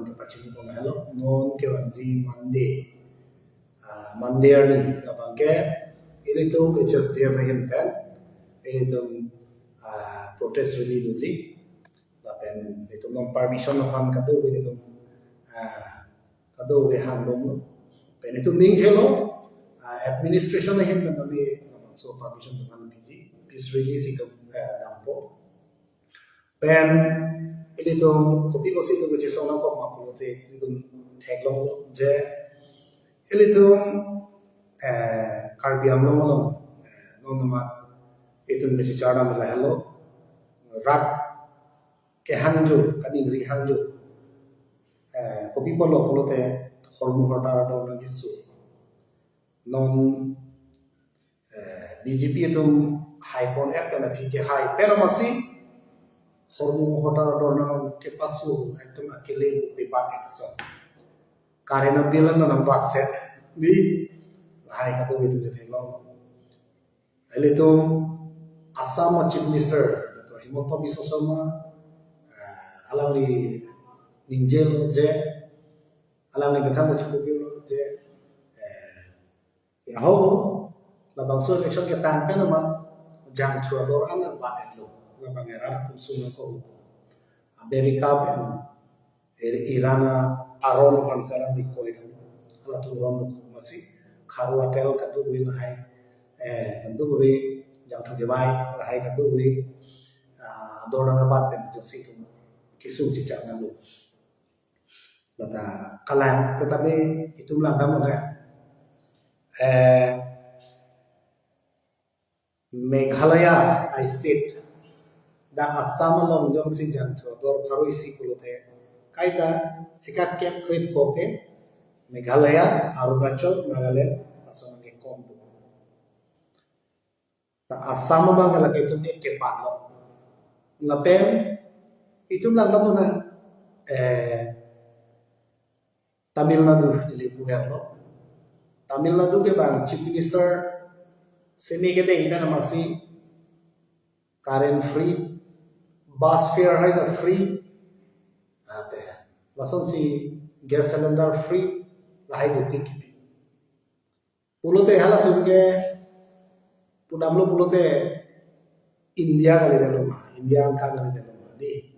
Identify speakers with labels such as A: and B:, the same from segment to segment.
A: ke pachini ko halo non ke wanzi Monday ni labang ke ini tu HSDF hin pen ini tu protest rally duzi lapen itu non permission kan kado ini tu kado we handong pen itu ning chelo administration hin tapi so permission tu kan biji peace release itu dampo pen ini tu kopi kosi tu kecil soalnya kok mapulote ini tu taglong je ini tu Karbi Anglong nama itu mesti cara melahelo rat ke Hangzhou kan Ingri Hangzhou kopi polo te hormu hortar ada orang gisu non BJP itu high pon ek na phi ke high pero masih hormu hortar ada orang ke pasu ekdom akele debat ekso karena bilan na nampak set di hai kata itu jadi long itu Assam Chief Minister Dr. Himanta Biswa Sarma alang di ninjel je alang di betang macam itu je ya holo la bangsa election ke tanpa nama jang chua doran na baet lo la bangera tu sunga ko Amerika pen Iran aron pansala di koi ala tu ron masih Kharu hotel katu buri lahai tentu buri jang tu jebai lahai katu buri adorang abat pen joksi tu kisu cicak ngalu bata kalan tetapi itu melangkah mana Meghalaya state dan Assam long jongsi jang tu ador baru isi kulote kaita sikat kep krip koke Meghalaya, Arunachal, Nagaland, pasal ke kombo. Ta Assam bang kalau itu ni ke Patlo. Ngapen itu lang namun Tamil Nadu ni punya lo. Tamil Nadu ke bang Chief Minister sini ke deh kan masih current free, bus fare ada free, apa? Langsung si gas cylinder free. Lahai bukti kipi. Pulote hala tunke pudamlo pulote India kali daloma, India angka kali daloma. Di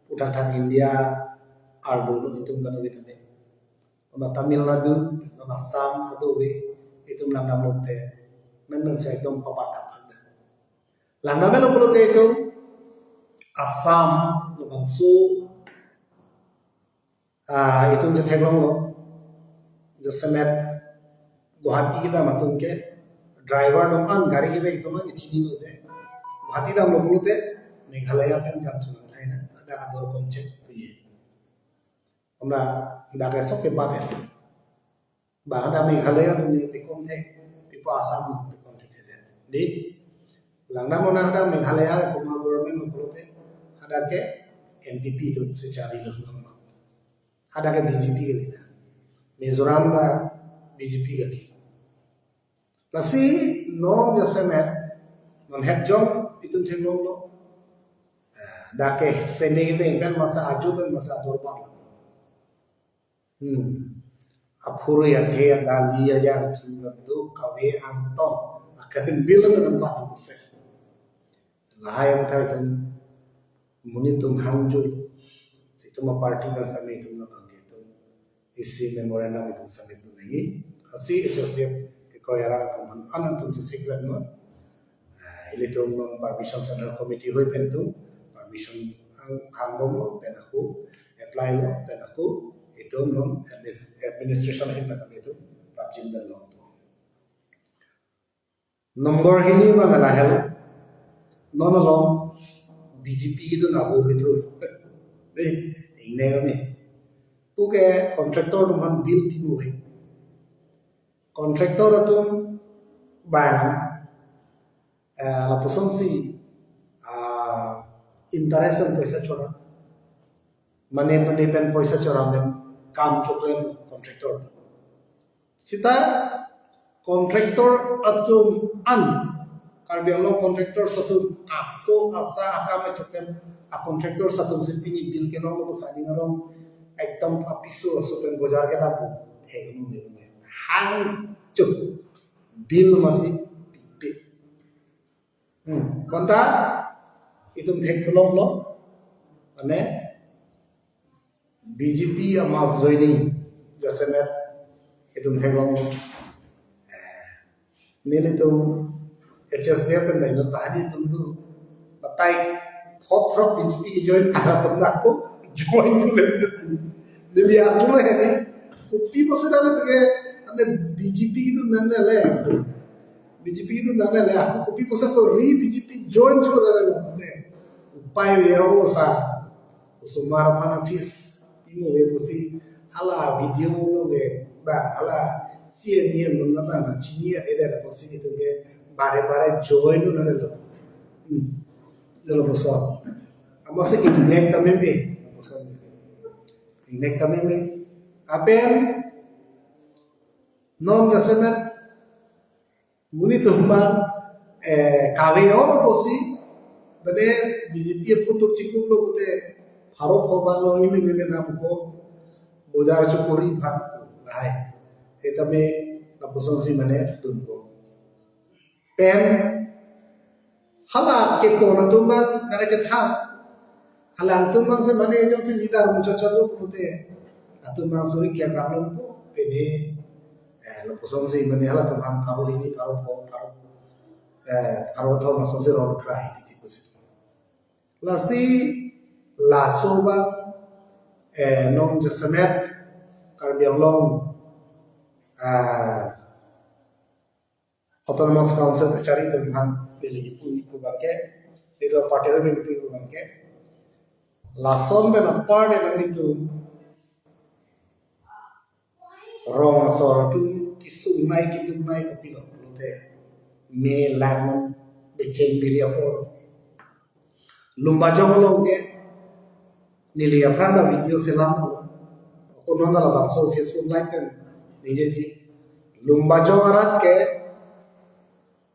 A: pudatan India ardo itu kan kali tadi. Ona Tamil Nadu, ona Assam kadobe itu melang lote. Men saya dom papata pada. Lang namelo pulote itu Assam nubangsu itu jetheglong lo. Semet Guwahati kita matun ke driver doman gari kita itu mah icini lo je Guwahati dah mulu te Meghalaya pen jam sunan thai na ada ador komcek ye onda nda kesok ke bade ba ada Meghalaya tu ni pikom the pipo Assam pikom the di langna mona ada Meghalaya kuma government mulu te ada ke NPP tu secari lo ada ke BJP ke lina Mizoram da BJP gali. Lasi non jasemet non hekjong itu thenong lo. Dake sende kita ingkan masa aju dan masa dorpat. Apuru ya the dali yang tu kawe antom akan bilang dengan pak masa. Lahayam tha kan munitum Hangzhou itu ma party mas kami itu na isi memorandum itu sampai tu lagi. Asi HSDF kekoyaran tuhan anak tu secret no. Ini tu non permission central committee hoi pentu permission handom lo pen aku apply lo pen aku itu non administration hit pen itu rapjin dan lo. Nomor ini mengalah hal non lo BJP itu nabu itu. Ini kami. Puke kontraktor teman bil dimuhi. Kontraktor itu bang laposan si interest dan paisa cora. Mane pen paisa cora men kam coklen kontraktor. Kita kontraktor atum Karbi Anglong kontraktor satu aso asa akame coklen a kontraktor satu sipini bil kenong lo sa dingarong एकदम पिसो सुपेन बजार के दाम हेगनु ने हां चुप बिल मसी pipe konta itum thek tholong lo ane BJP ama joining jasemet itum thek long nili tum HSD pen dai no tadi tum tu batai thothrok BJP ki join kara tum na ko join to le nili atulo he kupi poseda le ke ane BJP ki tu nanne le BJP itu nana le aku kopi posa ko ri BJP join chora le ne upai we osa usumar pana fis imo we posi ala video lo le ba ala CNN no na chini ede re posi itu ke bare join no le lo lo posa amase inek tameme posa inek tameme apen non gasemet muni tumbang kaweo bosi bade BJP putuk cikuk lo kute harap hoban lo ini na buko bojar chukuri bhan bahai etame nabuson si mane tunko pen hala ke kona tumbang naga cetha halang tumbang se mane jong se lidar mucho chalo kute atumbang suri kya kablon ko pede lo posong si mani hala tumham paro ini paro tho masong si ron cry titi kusi lasi lasoba non jasamet karbiang long autonomous council cari tumham pilih ipu bangke itu partai ipu bangke lasom ben apart yang itu rong soratu kisumai kitumai kapilo lote me lamon beceng biria por lumba jongolongke nilia pranda video selam ko nonda la banso Facebook live kan nije ji lumba jongarat ke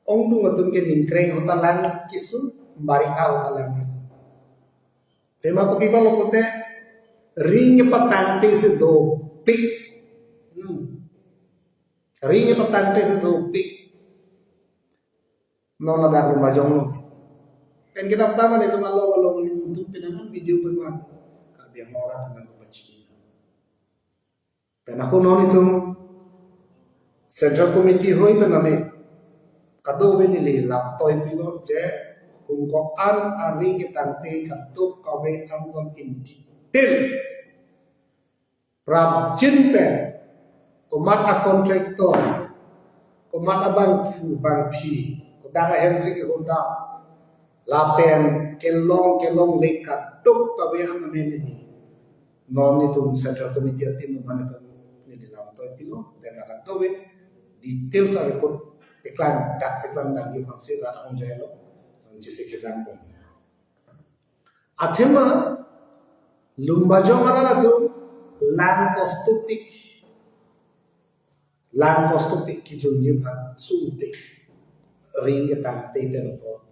A: ongdu ngatum ke ninkreng hota lang kisu barika hota lang kisu tema ko pipa lokote ring patante se do pik ring patante se do pik non ada rumah jonglo kan kita pertama itu malu untuk penangan video bagaimana kalau yang orang dengan membaca dan aku non itu central committee hoi bename kado benili laptoi pilo je kungko an aring kitante katuk kawe angkon in details rab jinpen kumat a kontraktor kumat a bang pi kudang ahensi ke kudang lapen kelong lekat tuk kawe ang amenini non itu central committee atin mana tu ni dalam tu pilo dan akan tahu details ada pun iklan dan dia masih rata onjelo jisi kedan pun athema lumba jongara tu lang kostupik ki jungi bhan suntik ring ke tante pen ko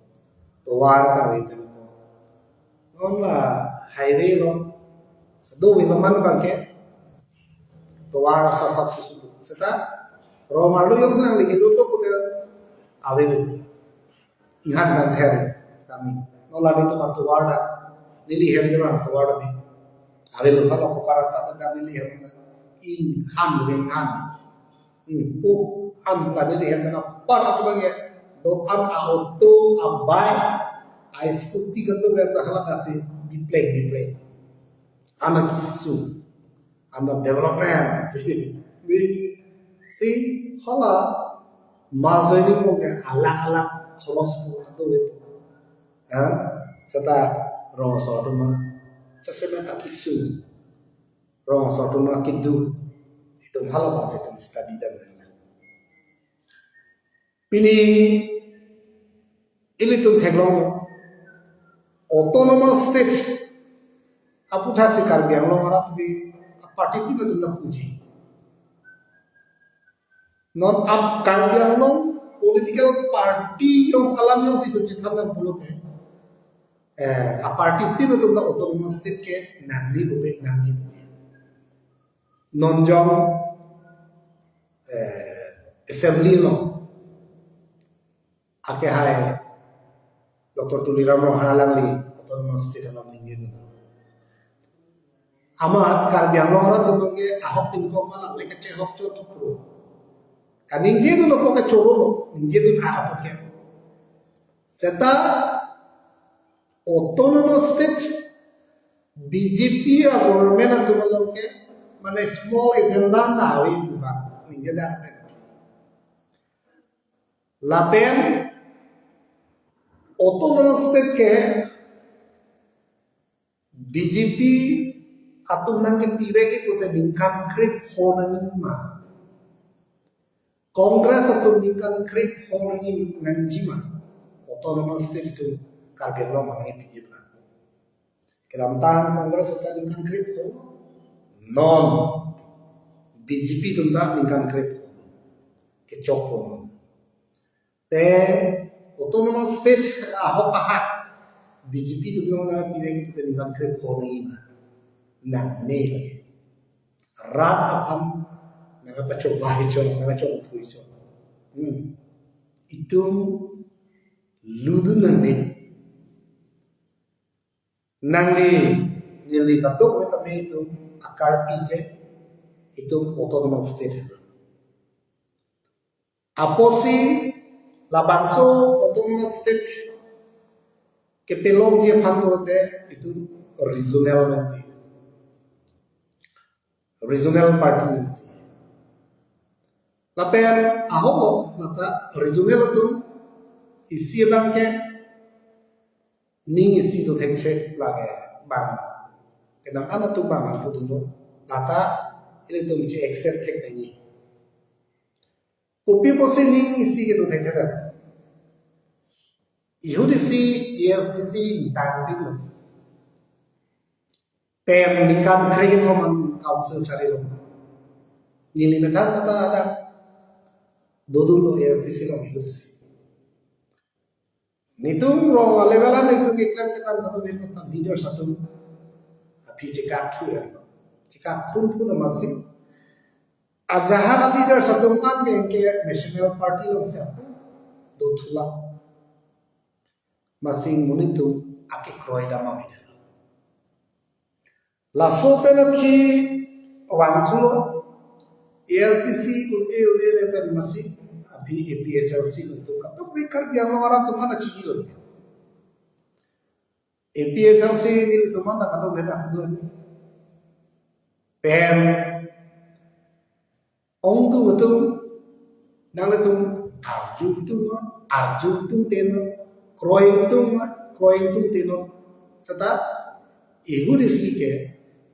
A: towar ka we pen ko non la highway lo do wilaman bangke towar sa susu seta romalu yang senang lagi dulu kita awil ingat dan her sami nola itu mantu warda nili her jaman warda ni awil kalau pukaras tak ada nili her in han dengan pu han la nili her mana par aku bangke do an auto abai ai skuti ganto ben hala kasi biplay anak isu anak development si hala mazoni moga alak khoros ko to ha sata rong sotuma sesema akisu rong sotuma kidu itu hala bahasa itu study dan ini tum theglong autonomous state apu thasi karbiang lo marat bi party ti tum na puji non up karbiang lo political party yang salam yang situ citan na bulok a party ti tum na autonomous state ke nandi bobe nandi nonjong assembly lo ake hai Dr. Tuliram Rohalang li autonomous state alam ingin amat karbiang lo orang tuh ahok income malang mereka cehok cotok pro kaning jedu lo poke coro ning jedu ahok poke serta autonomous state BJP या गवर्नमेंट तो मतलब के माने small agenda ना हुई बुका निजे दा पे लापेन ऑटोनोमस स्टेट के बीजेपी अतुम नंगे पीवे के कोते निकान क्रिप होननी मा कांग्रेस अतुम निकान क्रिप होननी नंजी मा ऑटोनोमस स्टेट तो कार्बियन लो माने BJP Kedatangan Kongres kita dengan kripto, non BJP tunda dengan kripto, kecokong. Te autonomous state ahok ahak BJP tunda na pilih kita dengan kripto ni nang ni lagi. Rat apam naga pacoba hico, naga cong tu hico. Itu ludu nanti. Nangli nili katuk kami itu akar ike itu autonomous state. Aposi labanso autonomous state ke pelong je panote itu regional nanti, regional party nanti. Lapen ahok nata regional itu isi bangke ning isi tu thengche lage bang kenang ana tu bang aku tu lata ile tu miche accept thek ni upi posi ning isi ke tu thengche da UDC ESDC tang din pen nikan kregen homan council chari lo ni metang kata ada dodun lo ESDC lo UDC Nitung rong levelan itu iklan kita kata berkata leader satu api jika tu ya jika pun masih ajahan leader satu kan ke national party yang siapa dotula masih munitu ake kroy dama beda laso penapki wantulo ESDC ulte level masih अभी APHLC तो कब तक वेट कर भी हम लोग आराम तुम्हारा चीज़ लो APHLC नील तुम्हारा कदम लेता सदुआ pen ông tu betul nang le tum arjun tum teno kroing tum teno serta ibu desi ke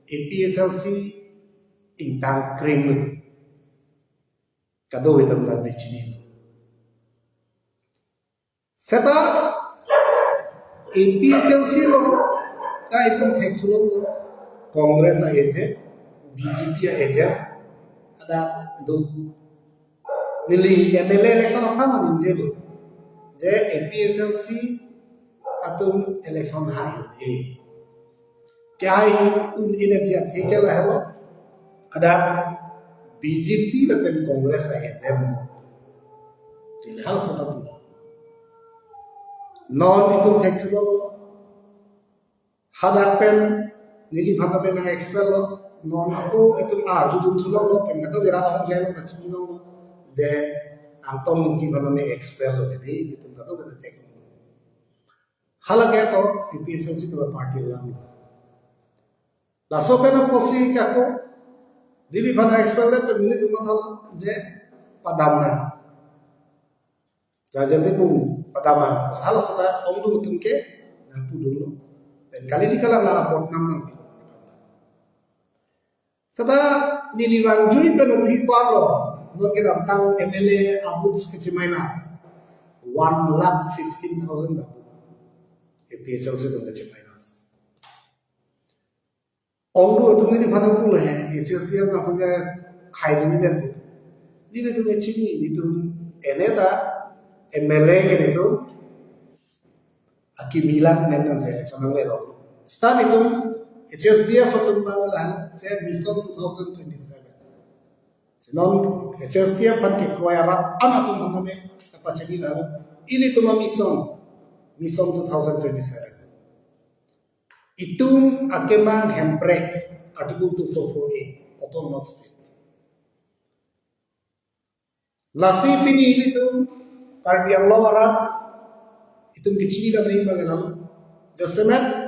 A: APHLC intang krim kado hitam dan cini serta APHLC lo ka hitam theksulong lo Kongres aja BJP aja ada do nili MLA election apa namanya je je APHLC atau election hai क्या है उन एनर्जी थे क्या लहलो ada BJP dan Kongres aja ini hal satu non itu teknolog hadapan nili hadapan yang expel lo non aku itu judul tulung lo pengen tahu biar orang jalan macam ni lo je antom mungkin mana nih expel lo jadi itu nggak tahu berarti teknolog hal kayak to APHLC itu parti orang laso pena posi kako dili bana expel le pemilih tu matal je padamna rajante pun padama salah sudah om dulu tumke dan pudulu dan kali ini kalau lah bot nam setelah niliwanjui penumpi palo non kita tentang MLA Abuds Kecimainas 1,15,000 APHLC itu Kecimainas Om dulu itu ini pada pula ya, HSD yang aku ke kain ini dan ini tu kecil itu eneta MLA kan itu aki bilang dengan saya sama lero. Setelah itu HSDF atum bangalan je mission 2027 sinon HSDF pan ke kroyara anatum haname kapachani la ini tuma mission 2027 itum akemang hemprek article 244A autonomous state lasi pini ini tum Karbi yang lawaran itum kecil dan ring bangalan jasemet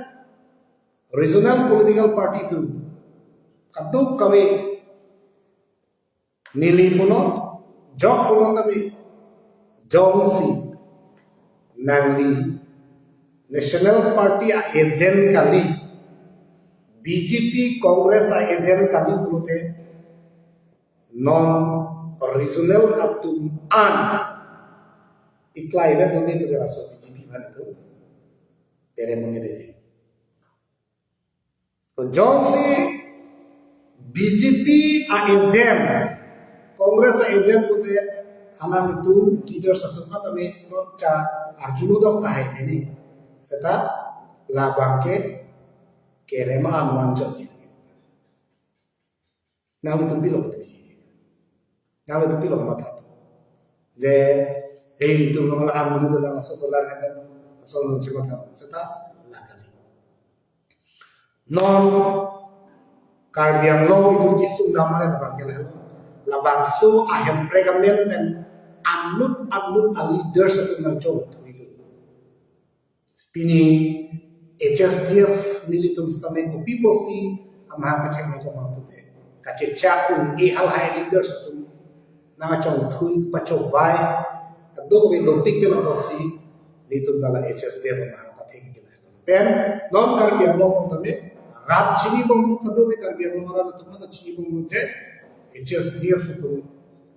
A: regional political party itu kaduk kami nili puno jok puno kami jongsi nangli national party a agent kali BJP Congress a agent kali pulote non regional atum an iklai na dode ko raso BJP bhan itu pere munge de तो जौन से बीजेपी आ एजेम कांग्रेस आ एजेम होते हना मितु लीडर सतुका तमे नो चा अर्जुनो दो काहे ने सेटा लाबांके केरेमा अनुमान जति नामे तुम बिलो माथा जे ए तुम नमला अनुमान दला सतला ने असल चिमता सेटा non Karbi yang lo itu kisung namanya na bangkel labang so ahem pregamen dan anut a leader satu ngancong itu pini HSDF militum stamen ko people si amah kacang ko mapute kaceca hal hai leader satu nama cong thui pacobai ado ko lopik ke no si litum dala HSDF amah pathe ke pen non Karbi yang lo tame Rap chini bong kado me Karbi yang mara to mana chini bong je HSDF to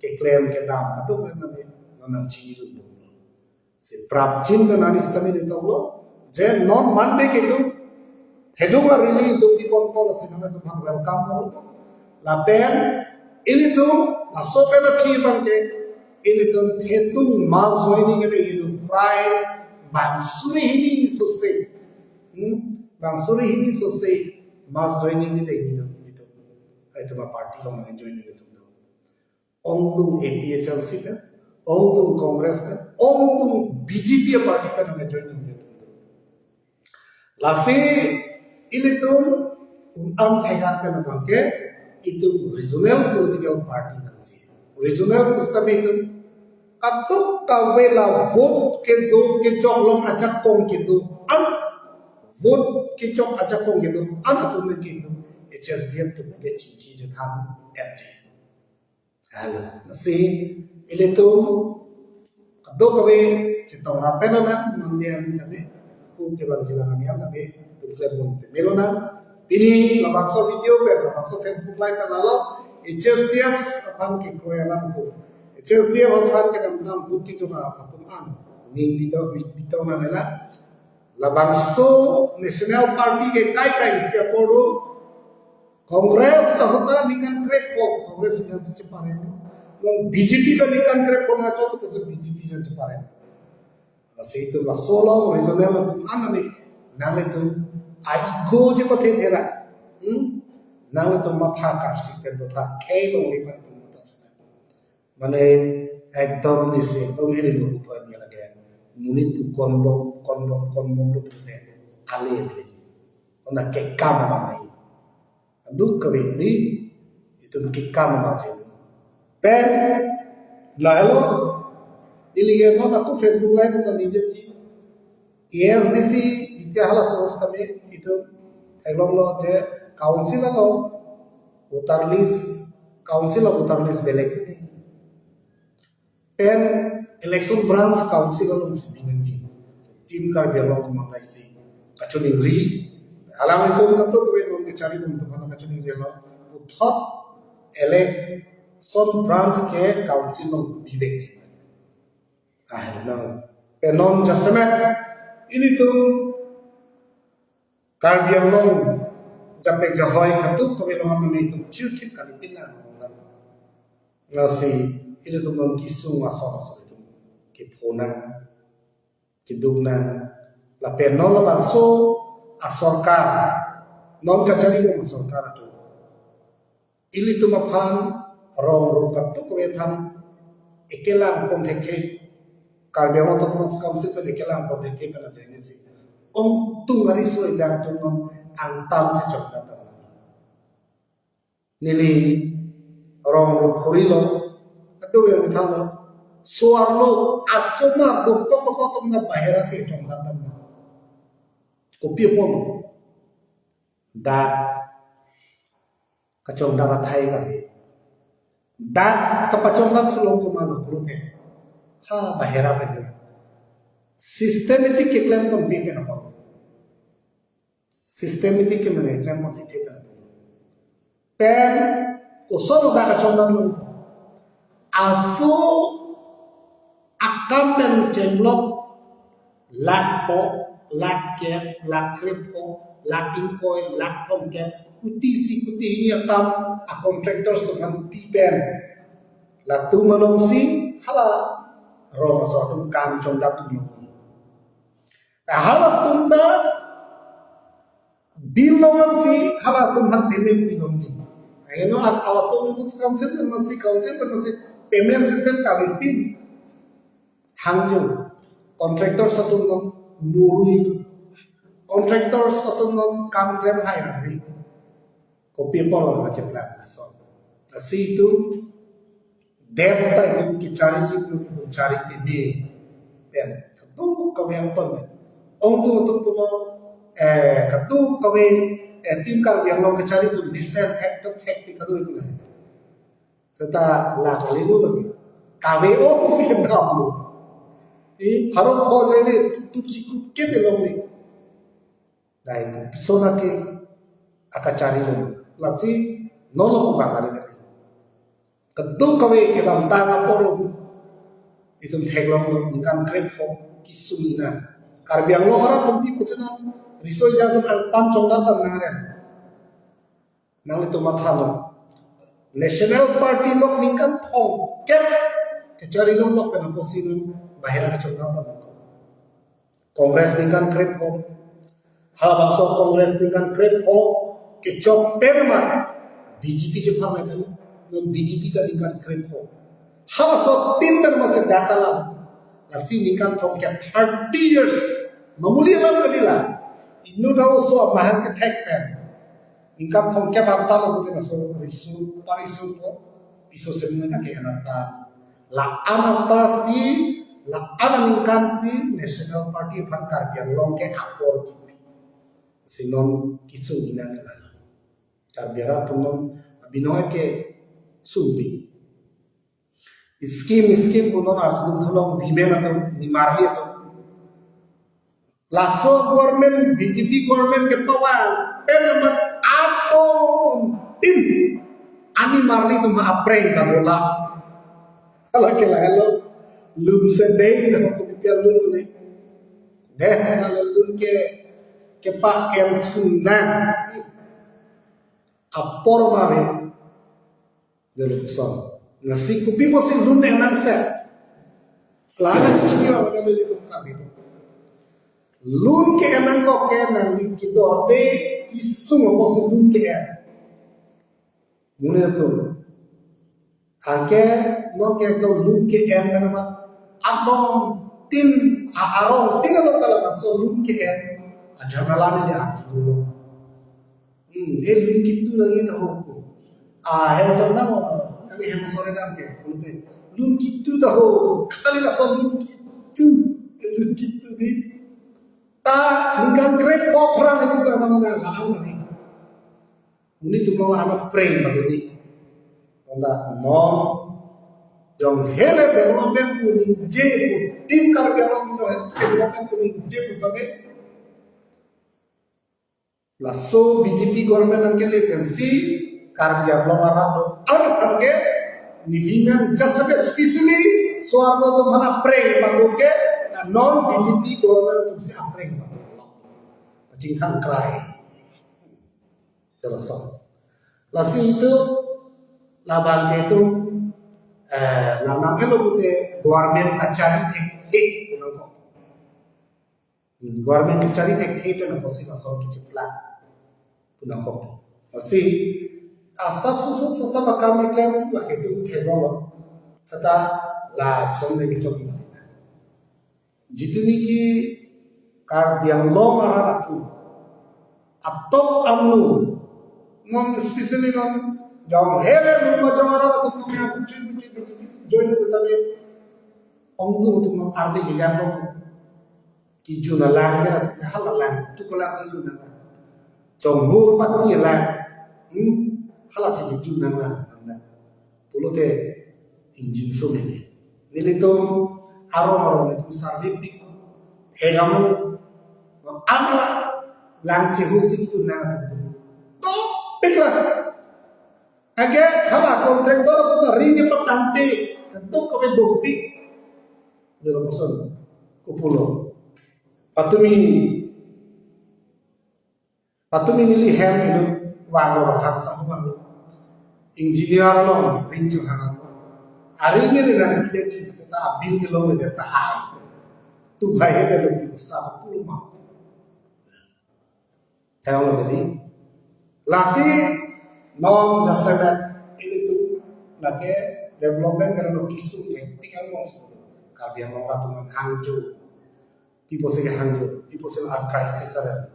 A: ke claim ke dam kado me na chini ru bong se prap chin na nani stami le to je non mande ke tu hedu ga really to people policy na to bhag welcome mo la pen ili to na so pe na phi bang ke ili to hetu ma joining ke ilu prai bang suri hini so se bang suri hini so se mas joining ni dei itu itu ma party lo mane joining itu ong APHL si pe ong Congress pe ong BJP party pe na joining itu lasi itu am thega pe na ke itu regional political party na si regional system itu atuk kawela vote ke do ke choklom achak kong ke do vote kicok aja kong gitu anak tuh begitu HSDF tuh begitu cingki jatah FJ halo nasi ini tuh kado kawe cetong rapena na mandian kami aku keban silangan yang tapi tuh kelebon melona ini labakso video labakso Facebook live lalu HSDF apaan ke koyaran tuh HSDF apaan ke dalam bukti tuh apa tuh ning video video na nela labangso national party ke kai sia podo Congress hota nikan krek ko Congress jan se pare no BJP da nikan krek ko na cho to BJP jan se pare ase to la solo regional tum anani nale tum ai go je ko the thera nale tum matha karsi ke to tha khelo le par tum ta sa mane ekdom ni se to mere lo upar ni lage munit tu kondom lu pute ale beli ona ke kam mai adu kawe di itu ke kam ma se pen la hello ilige no aku Facebook live ko nije ji ESDC itya hala sosta me itu elom lo je council lo utarlis belek pen election branch council lo sibinanji tim Karbi yang lo kumantai si kacuning ri alam itu tentu kewe non dicari untuk mana kacuning ri lo uthap election branch ke council lo bibek no penon jasemet ini tuh Karbi yang lo japek jahoy katuk kewe lo mana itu cilkit kali pilar nasi ini tuh non kisung asal itu kipona kidugnan la penol la so asorkar non kacari lo masarkar tu ili tu maphan rong rukat tu kwe phan ekelang kontekte karbiang autonomous council pe ekelang kontekte pe na jeni si tu ngari so jang tu non ang tam se chok ta nili rong ru phuri lo atu yang thalo suar lo asuma do to na bahera se chok ta kopi pon da kacong darat hai kami da kapacong dat tulong kumalo pulute ha bahera bahera systematic eklam pon pipe na pon systematic ke mane eklam pon thik na pen usolo da kacong dat lo aso akan men jenglok lakho lakke lakripo lakinkoi lakom ke kuti ini atam a contractors to kan pipen la tu malong si hala ro so tum kam chom da tum hala tum da bilong si hala tum han payment bilong si ayano awa tum council masih payment system ka pin hangjo contractors to tum nurui contractors to tum kam claim hai ri kopi polo macam lah so asi itu depta itu kicari sih itu cari ini dan ketu kau yang pun untuk pulo ketu kau tim kau yang lo kicari itu desain hektar ketu itu lah serta lah kali itu lagi KWO mesti hendak lo ini harus kau jadi tutup cikuk kita lo ni dan persona ke akan cari lo lasi nolo ko bakari dari ketu kawe kedam tanga poro itum theglong lo kan krep ho kisumina karbiang lo hara tumpi kusena risoi jagan tam chongdan tam naren nang itu mathano national party lok ningkan thong kem kecari long lok pena posinu bahira ka chongdan tam kongres ningkan krep ho hala bakso kongres ningkan krep ho kecok perma BJP jepang na kan non BJP ka dingkan krepo hala so tin kan masih data lam lasi ningkan thong ke 30 years mamuli lam kanila inu daw so mahan ke tek pen ningkan thong ke barta lo buti na so risu parisu ko piso semna ka ke anata la anata si la anamkan si national party phan karbiang long ke apor sinon kisu inang na karbiara punon binoy ke subi scheme punon artun thulong bimen atau nimarli atau laso government BJP government ke pawal penamat aton tin ani marli tu ma apreng kadola ala ke la hello lum sedeng na ko piar lum ni deh na lum ke pa em tunan apor mave dari pesan nasi kupi masih lun enak set lana cici wa kalau itu kami itu lun ke enak kok ke nanti kita ode isu masih lun ke mune itu angke mau ke itu lun ke nama atau tin arong tin kalau so lun ke aja malane dia dulu lun kitu lagi tahu hem sorna mo kami hem sore dam ke bolte lun kitu tahu kali la so lun kitu di ta ningkan krep popra itu ba namanya laang ni muni tu mau anak pray batudi onda mo jong hele development kuni je tim karbiang development kuni je pustabe lasso BJP government angke lekansi karbiang lo marado angke nivingan jasabe specially soarlo to mana preng pagoke non BJP government to si apreng pacing thang krai jelas lasi itu labang ke itu namang ke lo bute government kacari tek government kacari tek tek na posi na so ki plan punang kopi. Masih asap susut sesama kami klaim pakai itu kebolo. Serta lah somne cobi. Jitu niki kar yang long aratu atau amnu non especially non jauh hele lumba jauh aratu kami kucing join itu tapi onggu untuk mengarti yang kiju na lang kaya halal lang tu kola sa yun na jong hu pat ni lang hala si kiju na lang pulute engine so nilito aro itu sarvipik hegamu amla lang si hu si kiju na to pikla age hala kontraktor to ring patante to ko be dopik delo person kupulo patumi nili hem itu wangor hak sambang engineer long rinju hang aringe dengan leadership seta abin kilo med ta hai tu bhai de log di usah pulma tayo jadi lasi nom jasemet ini tu lagi development karena kisu tinggal ngomong kabiang orang tuh Hangzhou people say Hangzhou people say are crisis ada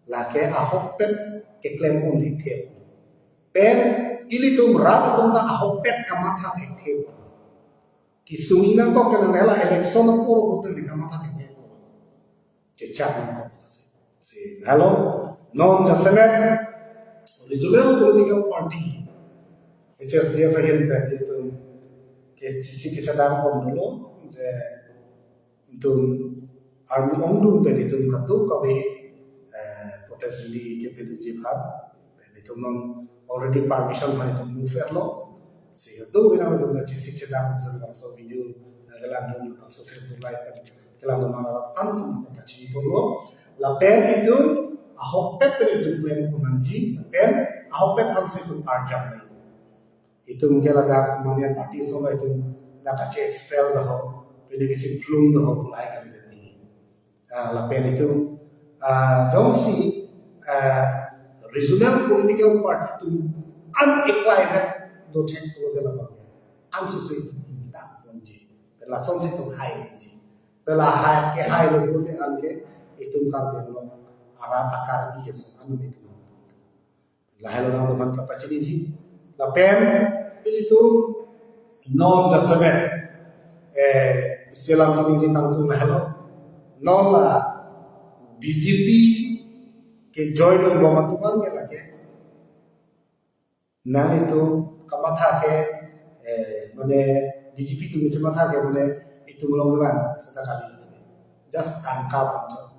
A: lake ahok pen ke klaim pun dikte pen ili tuh merata tentang ahok pen kamatha dikte kisungina kok kena nela election puro hotel di kamatha dikte cecak kok si hello non jasemet original political party HSDF hin pen itu kisi kesadaan kom dulu je untuk army ongdung pen itu katu kabe protest di KPDJ hab itu non already permission man itu move lo si itu bina itu kisi kesadaan observe so video dalam dulu so Facebook live kan kelam mana anu tu kacini polo la pen itu ahok pet pen itu klaim kunanji pen ahok pet kan se tu arjam nai itu mungkin ada mana parti semua itu nak kaci expel dah, pilih kisi plum dah mulai kali ini. Lapen itu jauh si regional political party itu unequal do check tu dalam apa? Ansusi itu minta kunci, belah sonsi itu high kunci, belah high ke high lo boleh angke itu kan dia lo arah akar iya semua itu. Lahir orang teman kapaciti sih. Lapen itu non jasemet istilah ini tangtung lahlo non la BJP ke join dengan tuan ke lagi nan itu kamatha ke mana BJP itu macam mana ke mana itu melonggaran setakali just tangkap aja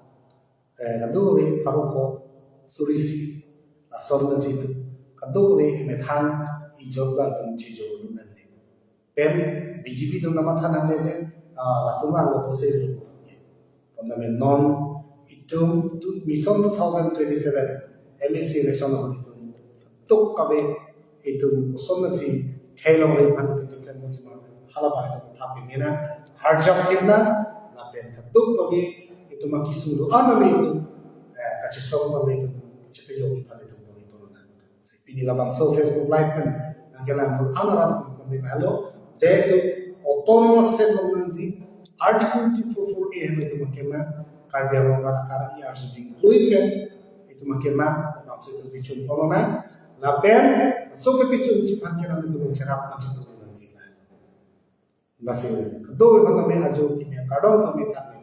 A: kado we paruko surisi asal itu kado we methan ijoga tum cijo lunan pen BJP tum nama tanang leje latuma lo pose lu pondame non itum tu mission 2027 MEC election ho itu tuk kabe itu somasi khelong le pan tu keklan musima halaba itu tapi mina harjam timna la pen tuk kabe itu makisuru aname itu kaci song kabe itu cepeyo pan itu ini labang so Facebook live kan angkelan anaran kami halo jetu autonomous state government article 244A itu makema karya orang kara harus diinclude itu makema maksud itu bicun pomona lapen so ke bicun sipan kira itu mencerap macam itu nanti lah nasi kedua kami ajo kimia kadang kami tak